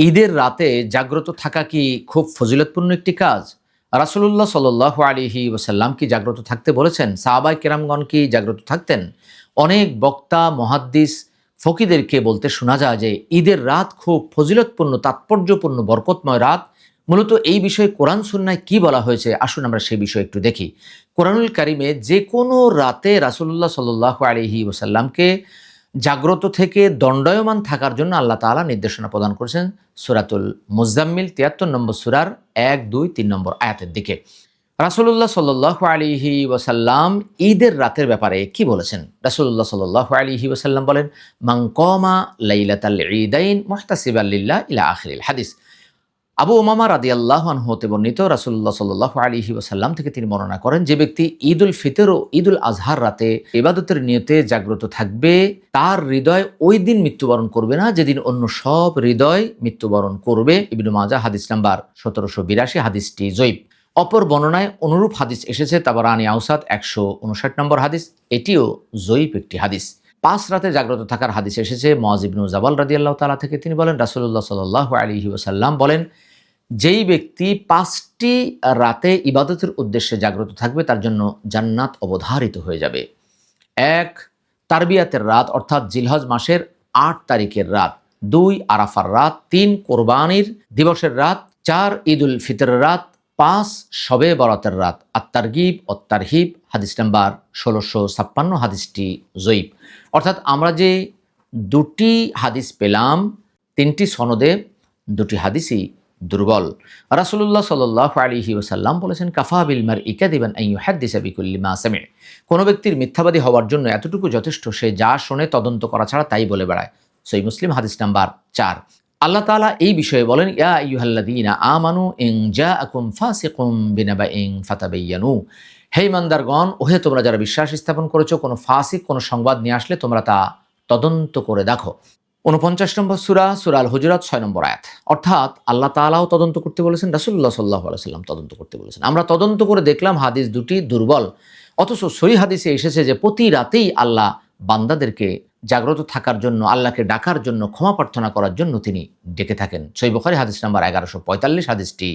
ঈদের রাতে জাগ্রত থাকা কি খুব ফজিলতপূর্ণ একটি কাজ? রাসূলুল্লাহ সাল্লাল্লাহু আলাইহি ওয়াসাল্লাম কি জাগ্রত থাকতে বলেছেন? সাহাবায়ে কেরামগণ কি জাগ্রত থাকতেন? অনেক বক্তা, মুহাদ্দিস, ফকিহদেরকে বলতে শোনা যায় যে ঈদের রাত খুব ফজিলতপূর্ণ, তাৎপর্যপূর্ণ, বরকতময় রাত। মূলত এই বিষয়ে কোরআন সুন্নাহয় কি বলা হয়েছে, আসুন আমরা সেই বিষয়ে একটু দেখি। কোরআনুল কারিমে যে কোনো রাতে রাসূলুল্লাহ সাল্লাল্লাহু আলাইহি ওয়াসাল্লামকে জাগ্রত থেকে দণ্ডায়মান থাকার জন্য আল্লাহ তাআলা নির্দেশনা প্রদান করেছেন সূরাতুল মুজাম্মিল ৭৩ নম্বর সূরার ১, ২, ৩ নম্বর আয়াতের দিকে। রাসূলুল্লাহ সাল্লাল্লাহু আলাইহি ওয়াসাল্লাম ঈদের রাতের ব্যাপারে কি বলেছেন? রাসূলুল্লাহ সাল্লাল্লাহু আলাইহি ওয়াসাল্লাম বলেন, মান কামা লাইলাতাল ঈদাইন মুহতাসিবান লিল্লাহ ইলা আখিরিল হাদিস। আবু উমামা রাদিয়াল্লাহু আনহু হতে বর্ণিত, রাসূলুল্লাহ সাল্লাল্লাহু আলাইহি ওয়াসাল্লাম থেকে তিনি বর্ণনা করেন, যে ব্যক্তি ঈদুল ফিতর ও ঈদুল আজহার রাতে ইবাদতের নিয়তে জাগ্রত থাকবে, তার হৃদয় ওই দিন মৃত্যুবরণ করবে না যেদিন অন্য সব হৃদয় মৃত্যুবরণ করবে। ইবনে মাজাহ হাদিস নাম্বার ১৭৮২, হাদিসটি যঈফ। অপর বর্ণনায় অনুরূপ হাদিস এসেছে তাবারানী আওসাত ১৫৯ নম্বর হাদিস, এটিও যঈফ একটি হাদিস। ৫ রাতে জাগ্রত থাকার হাদিস এসেছে মুআয ইবনে জাবাল রাদিয়াল্লাহু তাআলা থেকে, তিনি বলেন, রাসূলুল্লাহ সাল্লাল্লাহু আলাইহি ওয়াসাল্লাম বলেন, যেই ব্যক্তি ৫টি রাতে ইবাদতের উদ্দেশ্যে জাগ্রত থাকবে তার জন্য জান্নাত অবধারিত হয়ে যাবে। ১, তারবিয়াতের রাত অর্থাৎ জিলহজ মাসের ৮ তারিখের রাত। ২, আরাফার রাত। ৩, কোরবানির দিবসের রাত। ৪, ঈদুল ফিতরের রাত। ৫, শবে বরাতের রাত। আত-তারগিব ও তারহিব হাদিস নাম্বার ১৬৫৬, হাদিসটি যঈফ। অর্থাৎ আমরা যে দুটি হাদিস পেলাম, ৩টি সনদে ২টি হাদিসই দুর্বল। রাসূলুল্লাহ সাল্লাল্লাহু আলাইহি ওয়াসাল্লাম বলেছেন, কাফা বিল মারই কাযিবান আন ইউহাদ্দিসা বিকুল্লি মা সামি'a। কোনো ব্যক্তির মিথ্যাবাদী হওয়ার জন্য এতটুকু যথেষ্ট, সে যা শোনে তদন্ত করা ছাড়া তাই বলে বেড়ায়। সহিহ মুসলিম হাদিস নাম্বার ৪। আল্লাহ তাআলা এই বিষয়ে বলেন, ইয়া আইয়ুহাল্লাযীনা আমানু ইন জাআকুম ফাসিকুম বিনাবাইন ফাতাবায়ানু। হে ঈমানদারগণ, ওহে তোমরা যারা বিশ্বাস স্থাপন করেছো, কোনো ফাসিক কোনো সংবাদ নিয়ে আসলে তোমরা তা তদন্ত করে দেখো। ৪৯ নম্বর সূরা, সূরা আল হুজুরাত ৬ নম্বর আয়াত। অর্থাৎ আল্লাহ তাআলাও তদন্ত করতে বলেছেন, রাসূলুল্লাহ সাল্লাল্লাহু আলাইহি ওয়াসাল্লাম তদন্ত করতে বলেছেন। আমরা তদন্ত করে দেখলাম হাদিস দুটি দুর্বল, অথচ সহিহ হাদিসে এসেছে যে প্রতি রাতেই আল্লাহ বান্দাদেরকে জাগ্রত থাকার জন্য, আল্লাহকে ডাকার জন্য, ক্ষমা প্রার্থনা করার জন্য তিনি ডেকে থাকেন। সহিহ বুখারী হাদিস নাম্বার ১১৪৫, হাদিসটি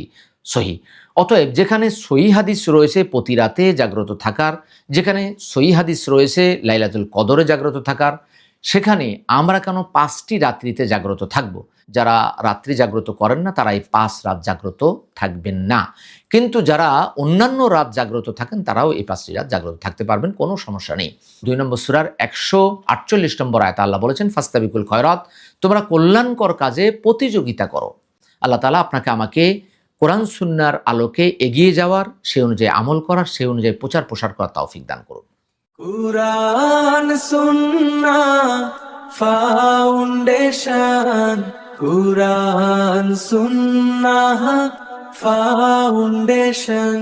সহিহ। অতএব যেখানে সহিহ হাদিস রয়েছে প্রতি রাতে জাগ্রত থাকার, যেখানে সহিহ হাদিস রয়েছে লাইলাতুল কদরে জাগ্রত থাকার, সেখানে আমরা কেন ৫টি রাত্রিতে জাগ্রত থাকব? যারা রাত্রি জাগ্রত করেন না তারা এই ৫ রাত জাগ্রত থাকবেন না, কিন্তু যারা অন্যান্য রাত জাগ্রত থাকেন তারাও এই ৫টি রাত জাগ্রত থাকতে পারবেন, কোনো সমস্যা নেই। ২ নম্বর সূরার ১৪৮ নম্বর আয়াতে আল্লাহ বলেছেন, ফাস্তাবিকুল খয়রাত, তোমরা কল্যাণকর কাজে প্রতিযোগিতা করো। আল্লাহ তাআলা আপনাকে আমাকে কোরআন সুন্নাহর আলোকে এগিয়ে যাওয়ার, সেই অনুযায়ী আমল করার, সেই অনুযায়ী প্রচার প্রসার করার তৌফিক দান করুন। কুরআন সুন্নাহ ফাউন্ডেশন, কুরআন সুন্নাহ ফাউন্ডেশন।